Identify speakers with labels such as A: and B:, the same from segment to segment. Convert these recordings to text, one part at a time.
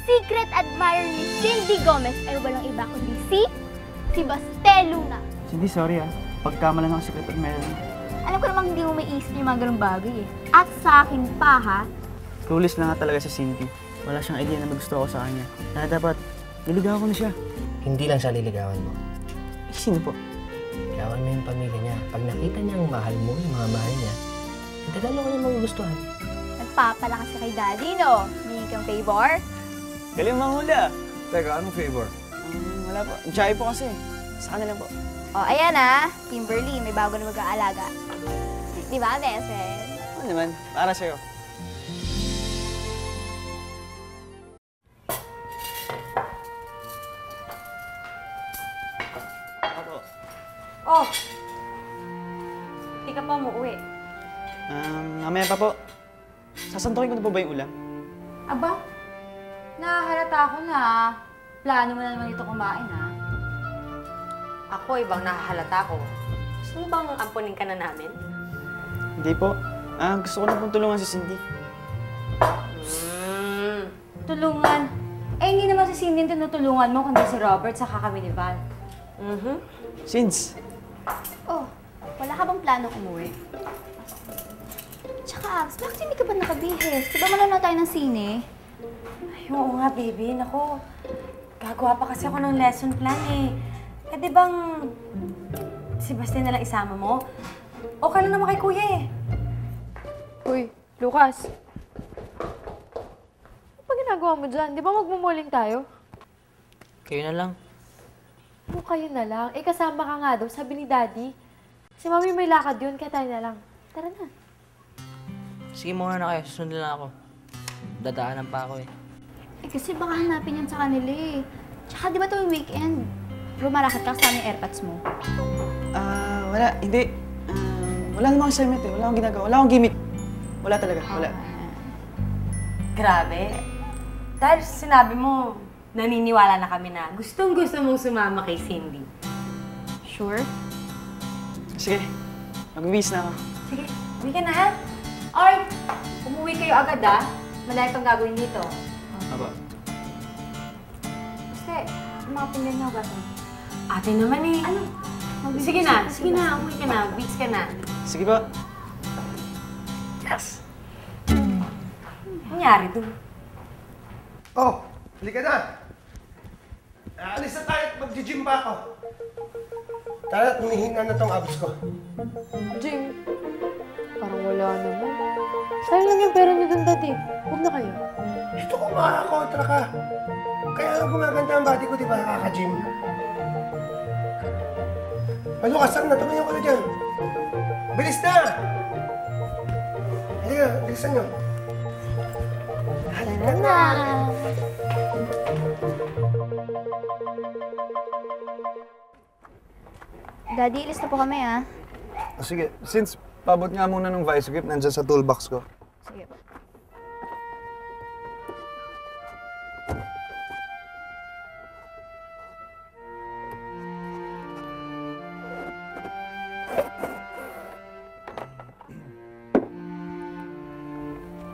A: Secret admirer ni Cindy Gomez ay walang iba kundi si Bastel Luna.
B: Cindy, sorry pagkamalan ako secret admirer.
A: Alam ko namang hindi mo maiisip yung mga ganung bagay eh. At sa akin pa ha.
B: Clueless lang nga talaga si Cindy. Wala siyang idea na may gusto ako sa kanya. Na dapat, niligawan ko na siya.
C: Hindi lang siya liligawan mo.
B: Eh, sino po?
C: Ligawan mo yung pamilya niya. Pag nakita niya ang mahal mo, yung mga mahal niya, dalo ko niya magugustuhan.
A: Nagpapalakas ka kay Daddy, no? May kang favor?
B: Galing manghula.
D: Teka, anong favor?
B: Wala po. Jai po kasi. Sa kanila po.
A: O, ayan Kimberly, may bago na mag-aalaga. Di ba, best friend?
B: Ano naman, para sa'yo. Ako.
E: Oh! Hindi ka pa umuwi.
B: Mamaya pa po. Sasantukin ko na po ba yung ulam?
E: Aba, nahahalata ako na plano mo na naman ito kumain, ha? Ako, ibang nahahalata ko. Gusto mo bang ampunin ka na namin?
B: Hindi po. Gusto ko na pong tulungan si Cindy.
E: Tulungan? Eh, hindi naman si Cindy yung tinutulungan mo, kundi si Robert sa kami ni Val.
B: Since?
A: Oh, wala ka bang planong umuwi? Tsaka, Abs, bakit hindi ka ba nakabihis? Diba manonood tayo ng sine?
E: Ay, oo nga, baby. Naku, gagawa pa kasi ako ng lesson plan, eh. Eh, di bang si Basti na lang isama mo? Okay lang naman kay Kuya, eh.
F: Uy, Lucas. Ano ba ginagawa mo dyan? Di ba magmumuling tayo?
C: Kayo na lang.
F: Oo, kayo na lang. Eh, kasama ka nga daw, sabi ni Daddy. Si Mami may lakad yun, kaya tayo na lang. Tara na.
C: Sige muna na kayo, susunod lang ako. Dadaanan pa ako eh.
A: Eh, kasi baka hanapin yan sa kanila eh. Tsaka di ba ito yung weekend? Rumarakat ka sa yung airpods mo.
B: Wala. Hindi. Wala namang assignment eh. Wala akong ginagawa. Wala akong gimmick. Wala talaga. Wala.
E: Grabe. Dahil sinabi mo, naniniwala na kami na gustong-gusto mong sumama kay Cindy.
A: Sure?
B: Sige. Mag-uwis na ako.
E: Sige, uwi ka na, ha? Or, umuwi kayo agad, ha? Malaya pang gagawin dito.
B: Aba.
E: Kasi, yung mga pinggan niyo ba? Ate naman eh. Ano? Sige na, umuwi ka na. Weeks ka na.
B: Sige ba?
E: Yes! Nangyari doon?
D: Oh, halika na. Alis na tayo at mag-gym pa ako. Tara, humihina na tong abs ko.
F: Jim, parang wala naman. Sayang lang yung pera niyo dun, Daddy. Huwag na kayo.
D: Gusto ko makakontra ka. Kaya lang gumaganda ang body ko, di ba, kaka-gym? Malukas na, tumayo ko na dyan. Bilis na! Halika, bilisan nyo. Halika na!
A: Daddy, ilis na po kami
D: Sige, since pabot nga muna ng vice grip, nandyan sa toolbox ko.
A: Sige po.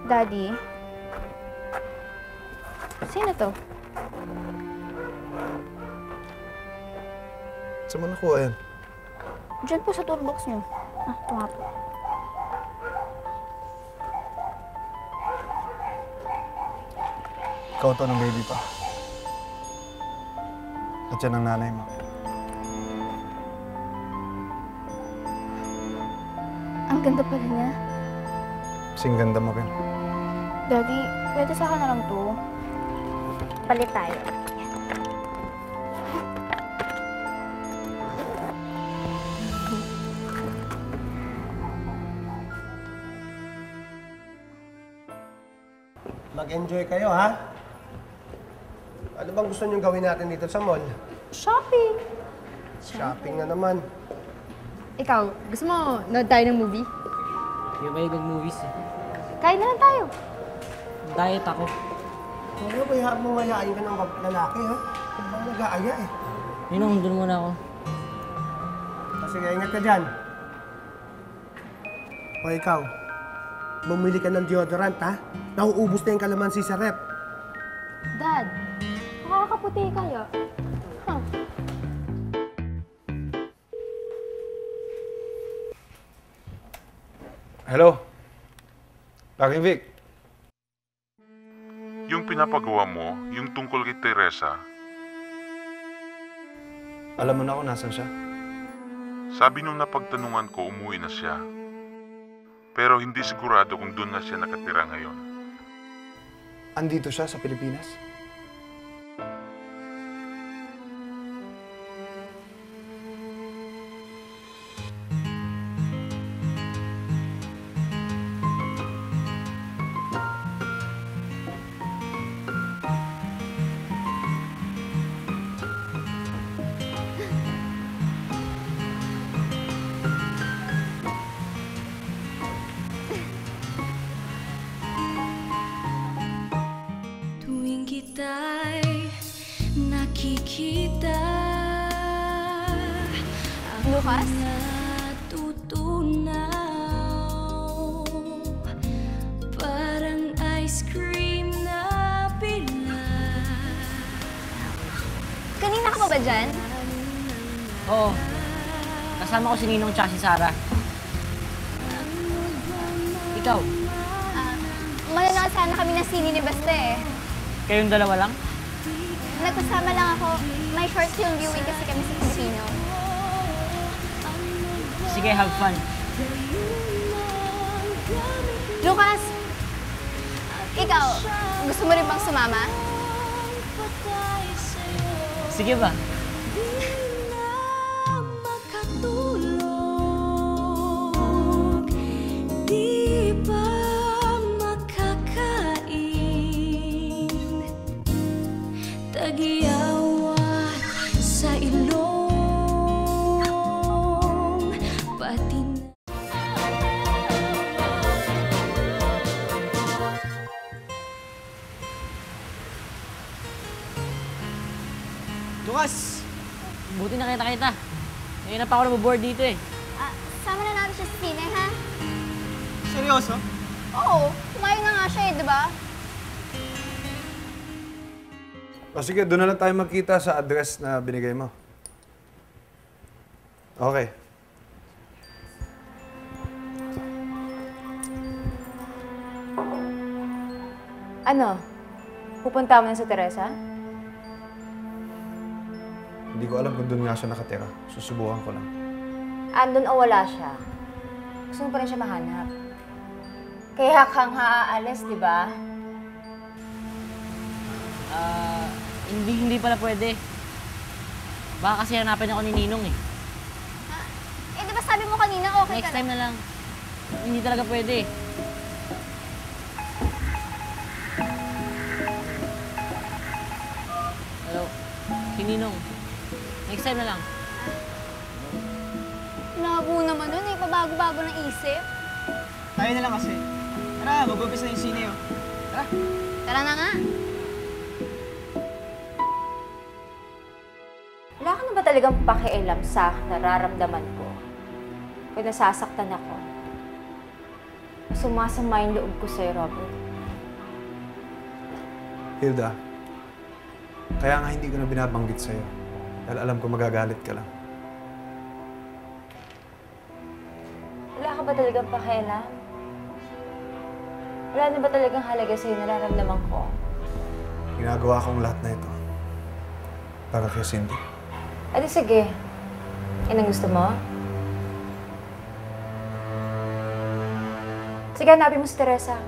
A: Daddy? Sino to?
D: Saan mo nakuha yan?
A: Diyan po sa toolbox niyo. Ito nga po.
D: Ikaw to ng baby pa. At yan ang nanay mo.
A: Ang ganda pala niya.
D: Kasing ganda mo rin.
A: Daddy, pwede sa akin na lang to. Palit tayo.
D: Mag-enjoy kayo, ha? Ano bang gusto niyong gawin natin dito sa mall?
F: Shopping!
D: Shopping na naman.
F: Ikaw, gusto mo nood tayo ng movie?
C: Hindi ba yung movies eh?
A: Kain na lang tayo.
C: Diet ako.
D: Ano, bayaan mo mayayain ka ng lalaki, ha? Ano ba nag-aaya, eh?
C: Ninong, doon muna ako.
D: Sige, ingat ka dyan. O ikaw, bumili ka ng deodorant, ha? Nauubos na yung kalamansi sa rep.
F: Dad, makakaputi kaya? Huh.
G: Hello? Paring Vic?
H: Yung pinapagawa mo, yung tungkol kay Teresa,
G: Alam mo na kung nasan siya?
H: sabi nung napagtanungan ko umuwi na siya. Pero hindi sigurado kung doon na siya nakatira ngayon.
G: Andito siya sa Pilipinas?
I: Tuwing kita'y nakikita,
A: Lucas?
I: natutunaw, parang ice cream na bilad.
A: Kanina ka pa ba dyan?
C: Oo. Kasama ko si Ninong tsaka si Sarah. Ikaw,
A: Manonood sana kami ng sine ni Basta eh.
C: kayong dalawa lang?
A: Nagkasama lang ako. May short film viewing kasi kami sa Filipino.
C: Sige, have fun.
A: Lucas! Ikaw, gusto mo rin bang sumama?
C: Sige ba?
I: Makatulog, di ba makakain, tagiyawat sa ilong, pati
B: Lucas!
C: Buti na kita. Ngayon na pa ako naboboard dito eh.
A: Sama na natin siya sa sine, ha?
B: Seryoso?
A: Oo, kumain na nga siya eh, di ba?
G: O sige, doon na lang tayo magkita sa address na binigay mo. Okay.
E: Ano? Pupunta mo na sa Teresa?
G: Hindi ko alam kung doon nga siya nakatira. Susubukan ko lang.
E: Andun o wala siya? Gusto mo pa rin siya mahanap. Kaya kang aalis, di ba?
C: Hindi pala pwede. Baka kasi hanapin ako ni Ninong eh.
A: Eh, di ba sabi mo kanina okay
C: Next
A: ka
C: time na lang. Hindi talaga pwede eh. Hello? Si Ninong. Next time na lang.
A: Labo naman nun eh, pabago-bago ng isip.
B: Tayo na lang kasi. Tara, mag-umpis na yung sine, oh. Tara.
A: Tara na nga.
E: Wala ka na ba talagang pakialam sa nararamdaman ko? Kung nasasaktan ako. Sumasama yung loob ko sa'yo, Robert.
G: Hilda, kaya nga hindi ko na binabanggit sa'yo. Dahil alam ko magagalit ka lang.
E: Wala ka ba talagang pakialam? Wala na ba talagang halaga sa'yo nararamdaman ko?
G: Ginagawa kong lahat na ito. Para kay Cindy.
E: Adi sige. Yan ang gusto mo? Sige, hanapin mo si Teresa.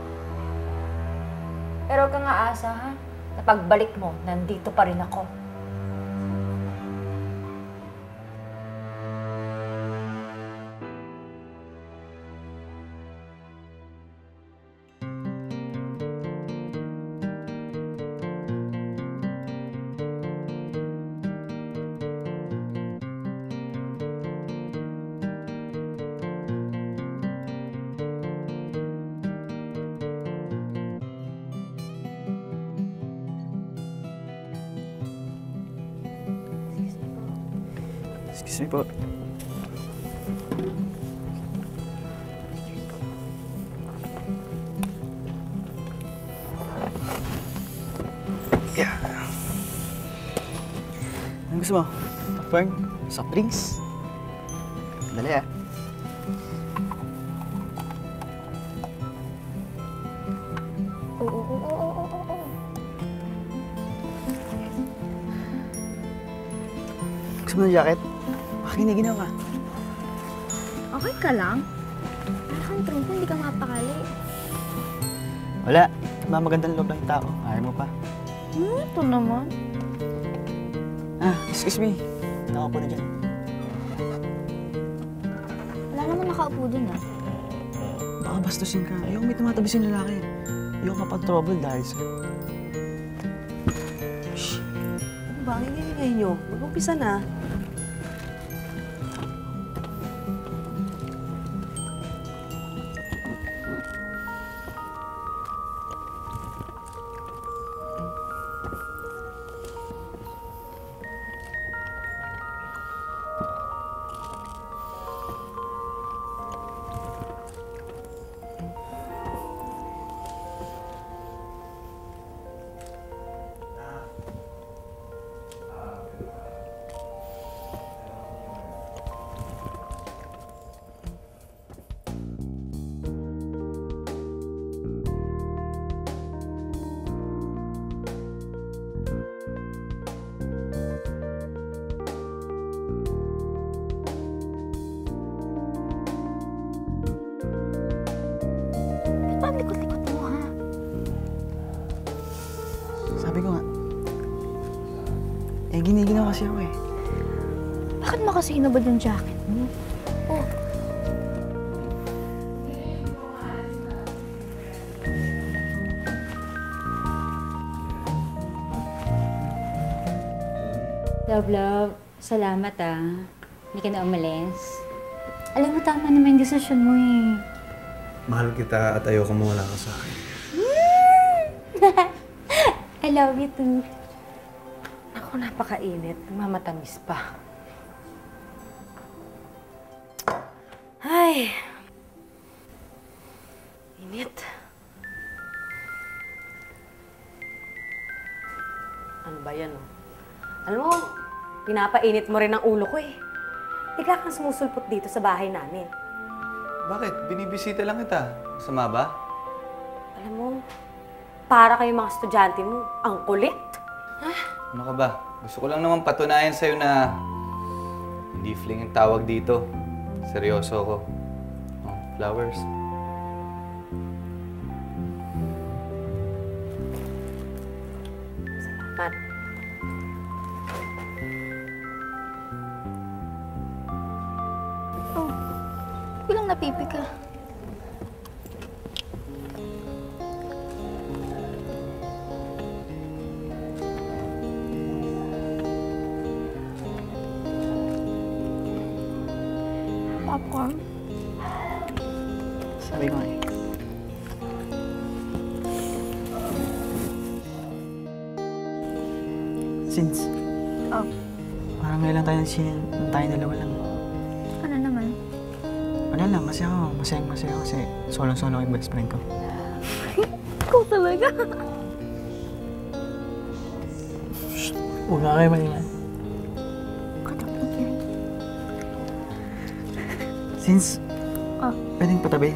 E: Pero huwag kang aasa, ha? Na pagbalik mo, nandito pa rin ako.
B: Excuse me po. Yeah. Anong gusto mo? Popcorn? Soft drinks? Dali ah.
A: Oo.
B: Gusto mo ng jacket? Bakit giniginaw ka?
A: Okay ka lang? Para kang trumpo, hindi ka mapakali.
B: Wala. Magandang loob lang yung tao. Ayaw mo pa.
A: Ito naman.
B: Excuse me. Nakaupo na dyan.
A: Wala naman nakaupo dun ah.
B: Baka bastusin ka. Ayoko may tumatabi yung lalaki. Ayoko ka trouble dahil sa'yo.
E: Shh! Ano ba? Ang ingay nyo. Mag-umpisa na.
A: Ba't ang likot-likot mo ha?
B: Sabi ko nga. Giniginaw kasi ako eh.
A: Bakit mo kasi hinubad yung jacket mo? Oh,
J: Love, salamat ah. Hindi ka na umalis. Alam mo, tama naman yung desisyon mo eh.
G: Mahal kita at ayoko mawala ka sa akin.
J: I love you too.
E: Ako, napakainit. Mamatamis pa. Ay! Init. Ano ba yan, oh? Alam mo, pinapainit mo rin ang ulo ko eh. Bigla kang sumusulpot dito sa bahay namin.
G: Bakit? Binibisita lang kita. Masama ba?
E: Alam mo, para kayong mga estudyante mo, ang kulit.
G: Ano ka ba? Gusto ko lang naman patunayan sa'yo na hindi fling ang tawag dito. Seryoso ko. Oh, flowers.
E: Salamat.
A: bilang napipi ka. Popcorn?
B: Sabi ko eh. Since, parang ngayon lang tayo nagsin, tayo dalawa lang.
A: Ano naman?
B: Wala lang, kasi ako, masayang-masaya ako kasi solo-solo yung best friend ko.
A: Ikaw talaga.
B: Huwag nga kayo malingan.
A: Katapos yan.
B: Since, pwedeng patabi,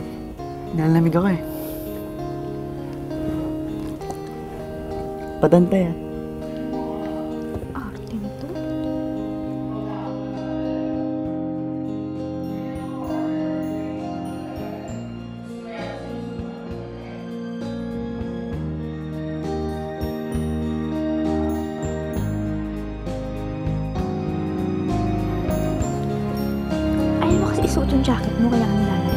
B: nilalamig ako eh. Patantay ah.
A: Arte nito? Ayaw mo kasi isuot yung jacket mo, kaya ka nilalamig.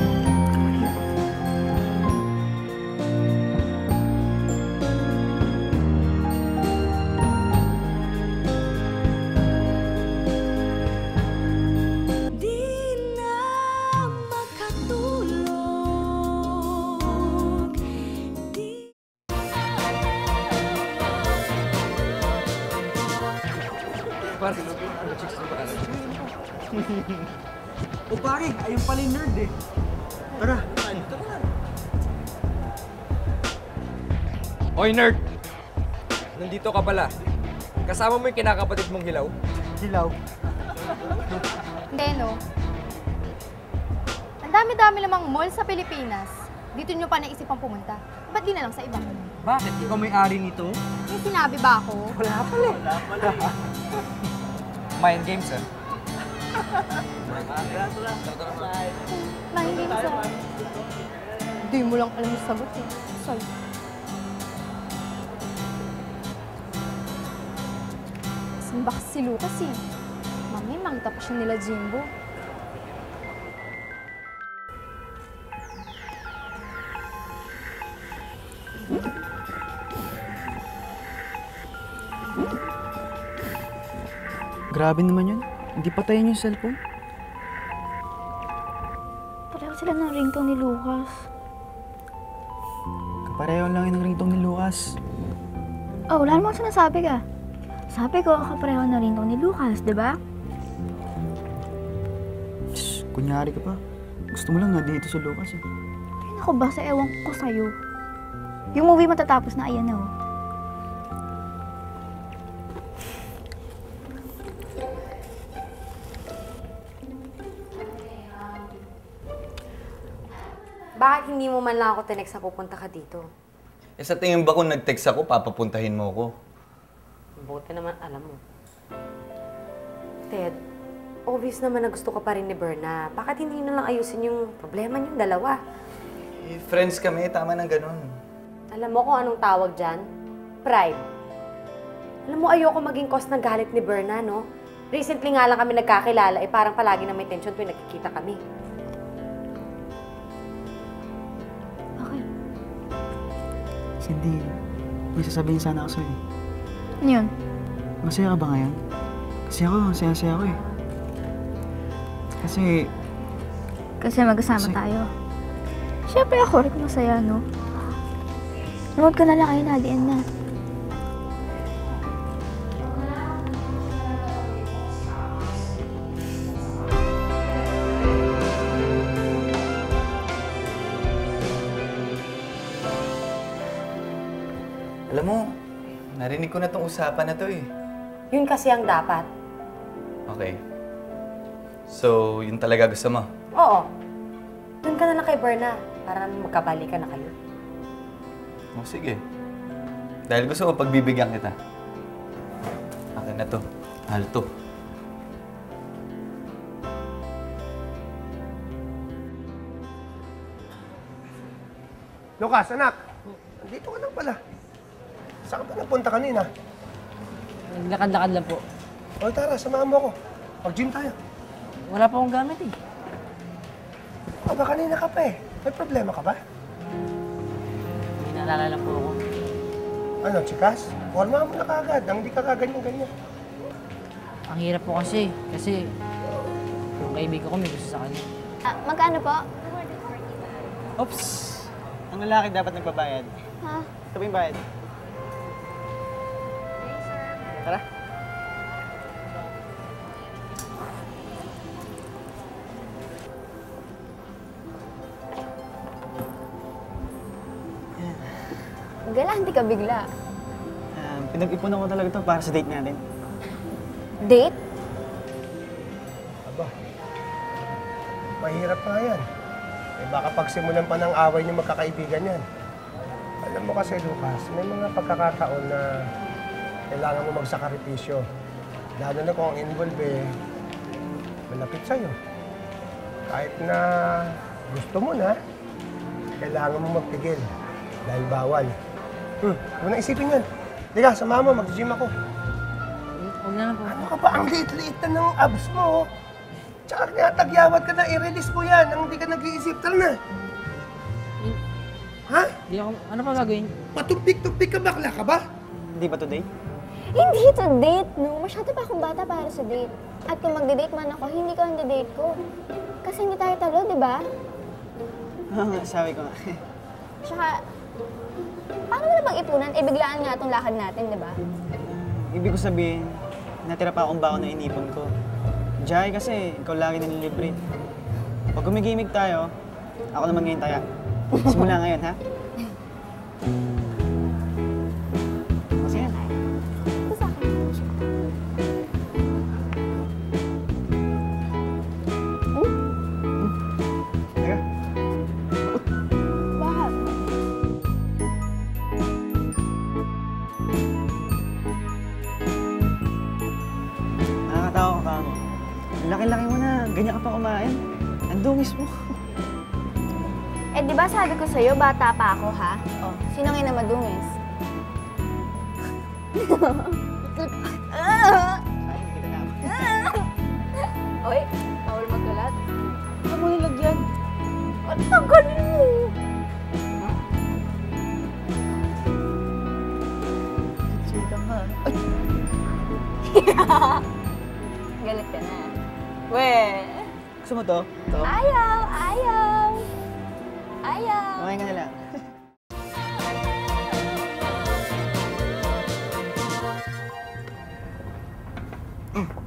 K: O pare, ayun pala yung nerd eh. Tara.
L: Hoy, nerd! Nandito ka pala. Kasama mo yung kinakapatid mong hilaw?
K: Hilaw?
F: Hindi, no? Ang dami-dami namang mall sa Pilipinas. Dito nyo pa naisipang pumunta. Ba't di na lang sa iba?
K: Bakit? Ikaw may-ari nito?
F: May sinabi ba ako?
K: Wala pala.
L: Mind games, ah.
F: Mahiling sa... Hindi mo lang alam yung sagot eh. Sorry. Simba kasi si Lucas eh. Mami, makita pa siya nila Jimbo.
K: Grabe naman yun. Hindi patayin yung cellphone.
A: Pareho sila ng ringtone ni Lucas.
K: Kapareho lang yun ng ringtone ni Lucas.
A: Oh, wala namang sinasabi ka. Sabi ko, kapareho ng ringtone ni Lucas, di ba?
K: Shh, kunyari ka pa. Gusto mo lang nga dito sa Lucas eh.
A: Ay, naku, basta ewan ko sa'yo. Yung movie matatapos na, ayan na oh.
E: Bakit hindi mo man lang ako tinext na pupunta ka dito?
G: Eh sa tingin ba kung nag-text ako, papapuntahin mo ako?
E: Buti naman alam mo. Ted, obvious naman na gusto ka pa rin ni Berna. Bakit hindi na lang ayusin yung problema niyong dalawa?
G: Eh, friends kami, tama ng ganun.
E: Alam mo kung anong tawag dyan? Pride. Alam mo, ayoko maging cause ng galit ni Berna, no? Recently nga lang kami nagkakilala, eh parang palagi na may tension tuwing nagkikita kami.
K: Cindy, may sasabihin sana ako sa'yo.
A: Ano yun?
K: Masaya ka ba ngayon? Kasi ako, masaya-saya ako eh.
A: Kasi magkasama tayo. Siyempre ako rin masaya, no? Nanood ka na lang kayo na, di na.
G: Alam mo, narinig ko na tong usapan na to eh.
E: Yun kasi ang dapat.
G: Okay. So, yun talaga gusto mo?
E: Oo. Doon ka na lang kay Berna para magkabalikan na kayo.
G: O sige. Dahil gusto ko pagbibigyan kita. Akin na to. Mahal to.
D: Lucas, anak. Nandito ka lang pala. Saan ka ba nagpunta kanina?
M: Naglakad-lakad lang po.
D: O tara, samahan mo ako. Mag-gym tayo.
M: Wala pa akong gamit eh.
D: Aba, kanina ka pa eh. May problema ka ba?
M: May naalala lang po ako.
D: Ano, chikas? Forma mo na kagad. Ang hindi ka kaganyan-ganyan.
M: Ang hirap po kasi. Kasi yung kaibigan ko may gusto sa kanya.
A: Magkano po?
K: Oops! Ang lalaki dapat nagbabayad.
A: Ha?
K: Ito ba yung bayad? Tara.
A: Galante ka bigla.
K: Pinag-ipunan ko talaga ito para sa date natin.
A: Date?
D: Aba, mahirap nga yan. Eh baka pagsimulan pa ng away niyo magkakaibigan yan. Alam mo kasi, Lucas, may mga pagkakataon na kailangan mo magsakripisyo. Lalo na kung ang involve malapit sa'yo. Kahit na gusto mo na, kailangan mo magpigil dahil bawal. Huwag na isipin yan. Diga, samahan mo, mag-gym ako.
M: Huwag na lang po.
D: Ano ka ba? Ang liit-liit na ng abs mo. Tsaka tagyawat ka na, i-release mo yan. Ang hindi ka nag-iisip. Tara na. Ha?
M: Di ako, ano pa gagawin?
D: Patumpik-tumpik ka, bakla ka ba?
K: Hindi ba to date?
A: Hindi to date, no? Masyado pa akong bata para sa date. At kung magde-date man ako, hindi ka ang date ko. Kasi hindi tayo talo, di ba?
K: Oo nga, sabi ko nga.
A: Tsaka, paano mo na bang ipunan? Eh, biglaan nga itong lakad natin, di ba?
K: Ibig ko sabihin, natira pa akong baon na inipon ko. Jai, kasi ikaw lagi nililibre. Pag gumigimig tayo, ako naman ngayon taya. Simula ngayon, ha? Kasi yan. Teka.
A: Bakit?
K: Nakakatawa ka ka mo. Ang laki-laki mo na, ganyan ka pa kumain. Ang dungis mo.
A: Eh, di ba sabi ko sa'yo, bata pa ako, ha? Oh, sino ngayon na madungis? Oy, bawal magkalat.
K: Ano mo nilagyan?
A: At tagalin mo!
K: Sita ka. Ay!
A: Galit ka na. Weh!
K: Gusto mo to? Ito?
A: Ayaw! Ayaw! Ayaw!
K: Kumain ka na lang.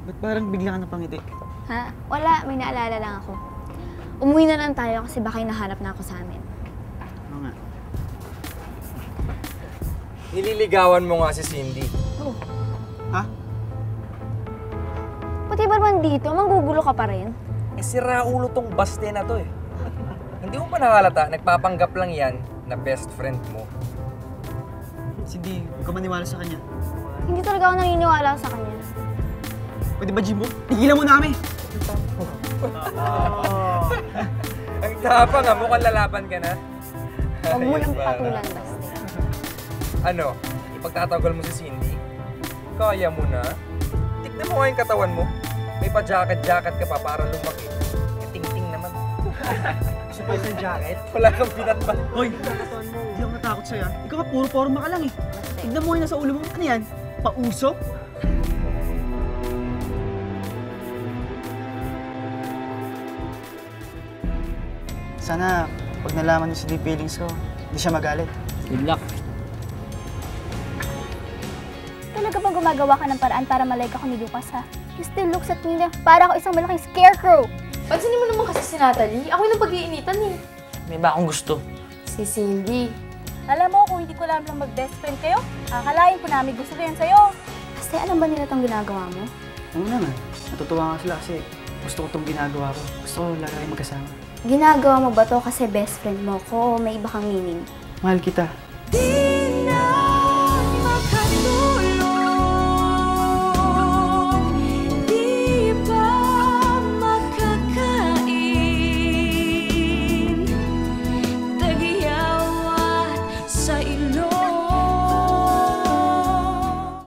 K: Ba't parang bigla ka napangiti?
A: Ha? Wala, may naalala lang ako. Umuwi na lang tayo kasi baka hinahanap na ako sa amin.
K: Oo nga.
L: Nililigawan mo nga si Cindy.
A: Oh.
K: Ha?
A: Pati ba naman dito? Manggugulo ka pa rin?
L: Eh, sira ulo tong baste na to eh. Hindi mo pa nakalata, nagpapanggap lang yan na best friend mo.
K: Cindy, huwag ka maniwala sa kanya.
A: Hindi talaga ako naniniwala sa kanya.
K: Pwede ba, Jimbo? Tigilan mo na kami!
L: Ang tapang nga, mukhang lalaban ka na.
A: Huwag mo
L: Ayos
A: nang
L: ba?
A: patulan, basta.
L: Ano, ipagtatagal mo si Cindy? Kaya mo na? Tignan mo nga yung katawan mo. May pa-jacket-jacket ka pa para lumaki. Eh, ting-ting naman.
K: Gusto pa isang jacket?
L: Wala kang pinatba.
K: Hoy! Hindi ako natakot sa'yo. Ikaw ka, puro forma ka lang eh. Tignan mo yung nasa ulo mo. Ano yan? Pausok? Sana, pag nalaman niyo si deep feelings ko, hindi siya magalit.
M: Good luck.
A: Talaga bang gumagawa ka ng paraan para malike ako ni Lucas, ha? He still looks at me na para ako isang malaking scarecrow.
F: Pansinin mo naman kasi si Natalie. Ako yung napag-iinitan eh.
M: May ba akong gusto?
F: Si Cindy.
E: Alam mo, kung hindi ko alam lang mag-best friend kayo, akalain ko namin gusto ko yan sa'yo.
A: Kasi alam ba nila itong ginagawa mo?
K: Oo naman. Natutuwa nga sila kasi gusto ko itong ginagawa ko. Gusto ko lagi kayo magkasama.
A: Ginagawa mo ba to kasi best friend mo ko o may iba kang meaning?
K: Mahal kita.
I: Di